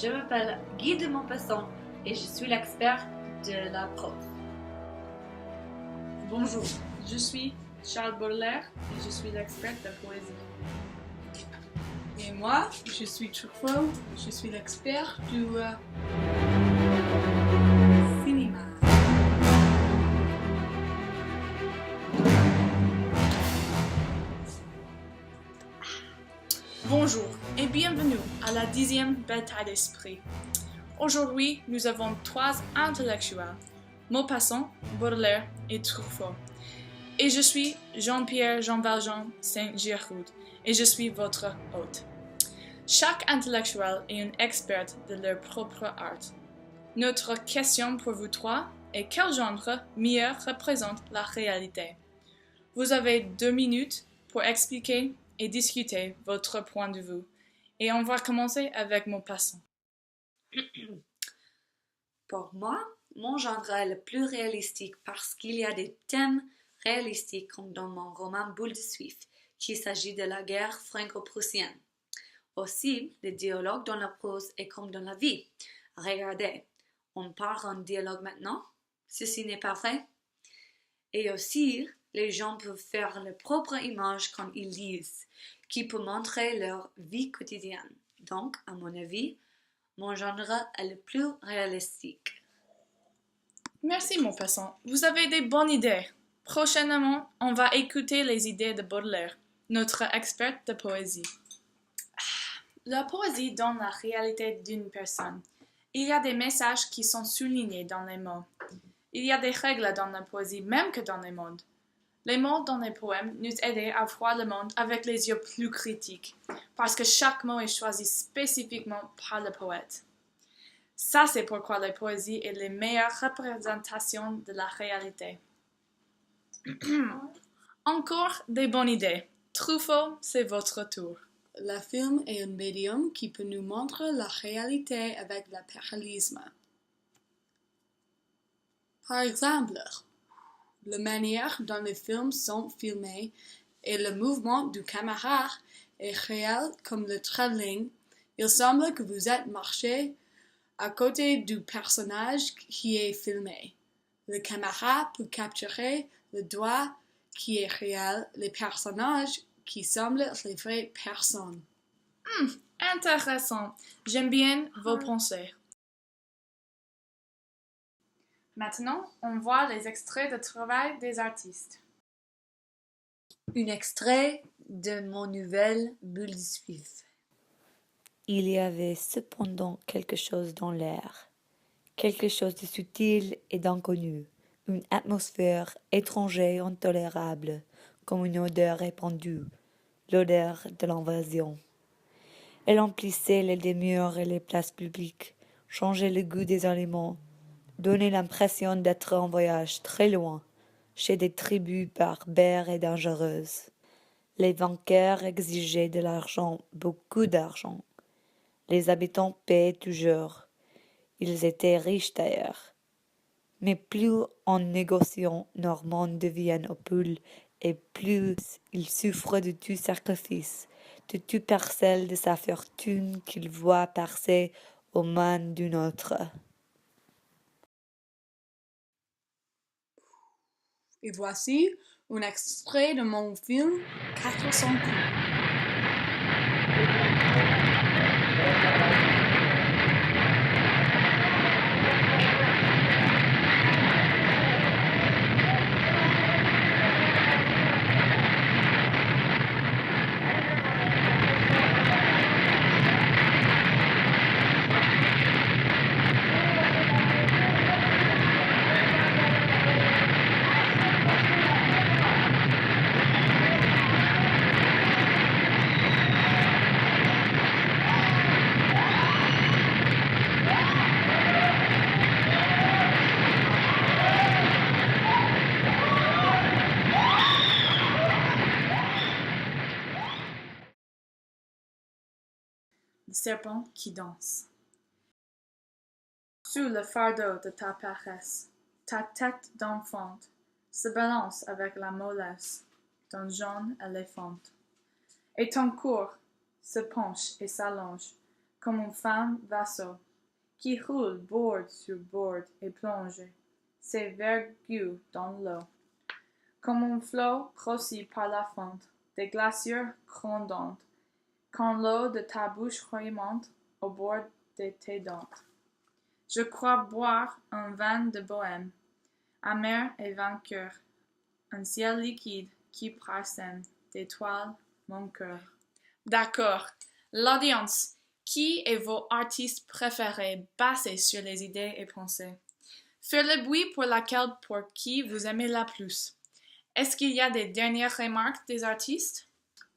Je m'appelle Guy de Maupassant et je suis l'expert de la prose. Bonjour, je suis Charles Baudelaire et je suis l'expert de poésie. Et moi, je suis Truffaut, je suis l'expert du cinéma. Bonjour et bienvenue à la 10e bataille d'esprit. Aujourd'hui, nous avons 3 intellectuels, Maupassant, Baudelaire et Truffaut. Et je suis Jean-Pierre Jean Valjean Saint-Giraude et je suis votre hôte. Chaque intellectuel est un expert de leur propre art. Notre question pour vous trois est quel genre mieux représente la réalité? Vous avez 2 minutes pour expliquer et discuter votre point de vue. Et on va commencer avec Maupassant. Pour moi, mon genre est le plus réalistique parce qu'il y a des thèmes réalistiques comme dans mon roman Boule de Suif, qu'il s'agit de la guerre franco-prussienne. Aussi, les dialogues dans la prose est comme dans la vie. Regardez, on parle en dialogue maintenant, ceci n'est pas vrai. Et aussi, les gens peuvent faire leur propre image quand ils lisent, qui peut montrer leur vie quotidienne. Donc, à mon avis, mon genre est le plus réalistique. Merci Maupassant, vous avez des bonnes idées. Prochainement, on va écouter les idées de Baudelaire, notre expert de poésie. La poésie donne la réalité d'une personne. Il y a des messages qui sont soulignés dans les mots. Il y a des règles dans la poésie, même que dans les mondes. Les mots dans les poèmes nous aident à voir le monde avec les yeux plus critiques, parce que chaque mot est choisi spécifiquement par le poète. Ça, c'est pourquoi la poésie est la meilleure représentation de la réalité. Encore des bonnes idées. Truffaut, c'est votre tour. Le film est un médium qui peut nous montrer la réalité avec le parallélisme. Par exemple, la manière dont les films sont filmés et le mouvement du caméra est réel comme le travelling. Il semble que vous êtes marché à côté du personnage qui est filmé. Le caméra peut capturer le doigt qui est réel, les personnages qui semblent les vraies personnes. Intéressant. J'aime bien vos pensées. Maintenant, on voit les extraits de travail des artistes. Un extrait de mon nouvelle Boule de Suif. Il y avait cependant quelque chose dans l'air, quelque chose de subtil et d'inconnu, une atmosphère étrange et intolérable, comme une odeur répandue, l'odeur de l'invasion. Elle emplissait les demeures et les places publiques, changeait le goût des aliments, donnait l'impression d'être en voyage très loin, chez des tribus barbares et dangereuses. Les vainqueurs exigeaient de l'argent, beaucoup d'argent. Les habitants payaient toujours. Ils étaient riches d'ailleurs. Mais plus un négociant normand devient opule, et plus il souffre de tout sacrifice, de tout parcelle de sa fortune qu'il voit passer aux mains d'un autre. Et voici un extrait de mon film 400 coups. Le serpent qui danse. Sous le fardeau de ta paresse, ta tête d'enfant se balance avec la mollesse d'un jeune éléphant. Et ton corps se penche et s'allonge, comme une femme vaisseau, qui roule bord sur bord et plonge ses vergues dans l'eau, comme un flot grossi par la fonte des glaciers grondantes, quand l'eau de ta bouche remonte au bord de tes dents. Je crois boire un vin de bohème, amer et vainqueur, un ciel liquide qui parsème d'étoiles mon cœur. D'accord. L'audience, qui est vos artistes préférés basés sur les idées et pensées? Faites le bruit pour laquelle pour qui vous aimez la plus. Est-ce qu'il y a des dernières remarques des artistes?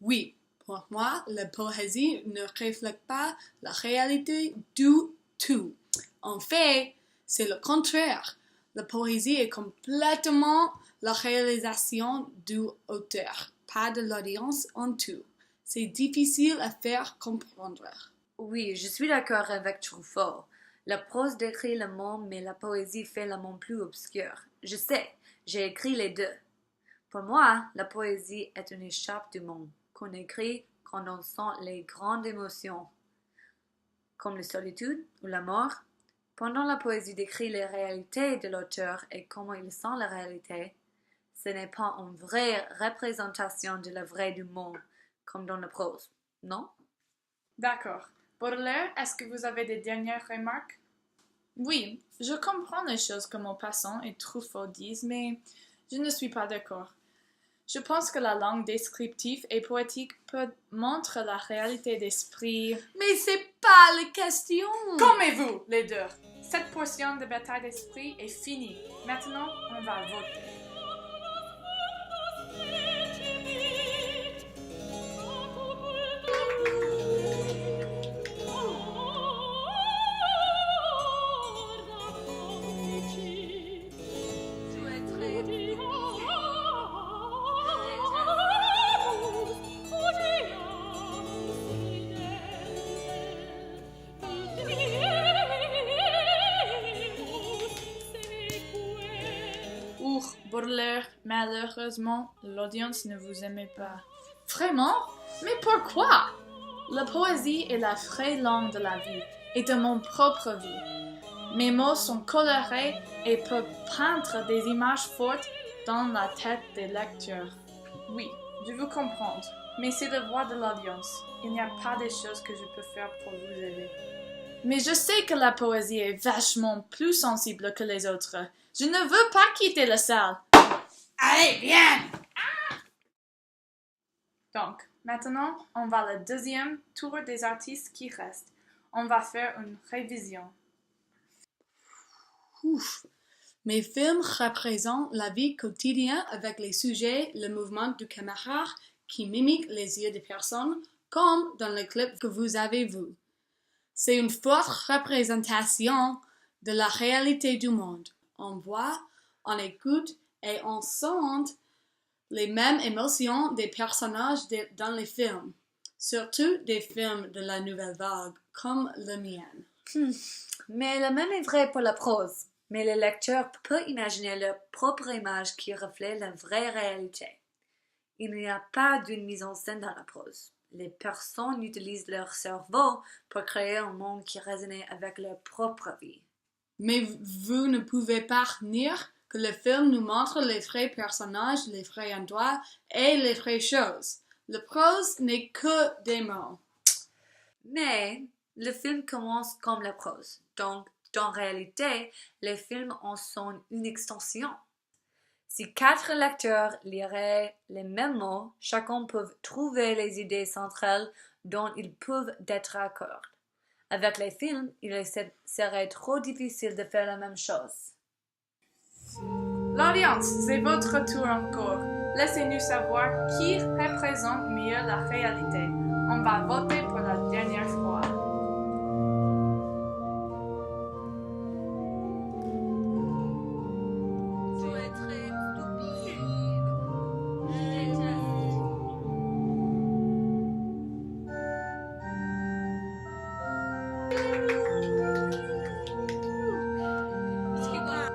Oui, pour moi, la poésie ne reflète pas la réalité du tout. En fait, c'est le contraire. La poésie est complètement la réalisation du auteur, pas de l'audience en tout. C'est difficile à faire comprendre. Oui, je suis d'accord avec Truffaut. La prose décrit le monde, mais la poésie fait le monde plus obscur. Je sais, j'ai écrit les deux. Pour moi, la poésie est une échappe du monde, qu'on écrit quand on sent les grandes émotions, comme la solitude ou la mort. Pendant la poésie décrit les réalités de l'auteur et comment il sent la réalité, ce n'est pas une vraie représentation de la vraie du monde, comme dans la prose, non? D'accord. Baudelaire, est-ce que vous avez des dernières remarques? Oui, je comprends les choses que Maupassant et Truffaut disent, mais je ne suis pas d'accord. Je pense que la langue descriptive et poétique peut montrer la réalité d'esprit. Mais c'est pas la question! Calmez-vous, les deux! Cette portion de bataille d'esprit est finie. Maintenant, on va voter. Baudelaire, malheureusement, l'audience ne vous aimait pas. Vraiment? Mais pourquoi? La poésie est la vraie langue de la vie et de mon propre vie. Mes mots sont colorés et peuvent peindre des images fortes dans la tête des lecteurs. Oui, je vous comprends, mais c'est le droit de l'audience. Il n'y a pas de choses que je peux faire pour vous aider. Mais je sais que la poésie est vachement plus sensible que les autres. Je ne veux pas quitter la salle. Allez, viens! Donc, maintenant, on va le deuxième tour des artistes qui restent. On va faire une révision. Ouf. Mes films représentent la vie quotidienne avec les sujets, le mouvement du caméra qui mimique les yeux des personnes, comme dans le clip que vous avez vu. C'est une forte représentation de la réalité du monde. On voit, on écoute et on sent les mêmes émotions des personnages dans les films, surtout des films de la nouvelle vague, comme le mien. Mais le même est vrai pour la prose. Mais le lecteur peut imaginer leur propre image qui reflète la vraie réalité. Il n'y a pas d'une mise en scène dans la prose. Les personnes utilisent leur cerveau pour créer un monde qui résonne avec leur propre vie. Mais vous ne pouvez pas nier que le film nous montre les vrais personnages, les vrais endroits et les vraies choses. La prose n'est que des mots. Mais le film commence comme la prose. Donc, en réalité, les films en sont une extension. Si 4 lecteurs liraient les mêmes mots, chacun peut trouver les idées centrales dont ils peuvent être d'accord. Avec les films, il serait trop difficile de faire la même chose. L'audience, c'est votre tour encore. Laissez-nous savoir qui représente mieux la réalité. On va voter pour la dernière fois.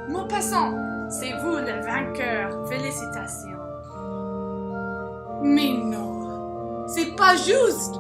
Maupassant, c'est vous le vainqueur. Félicitations. Mais non, c'est pas juste!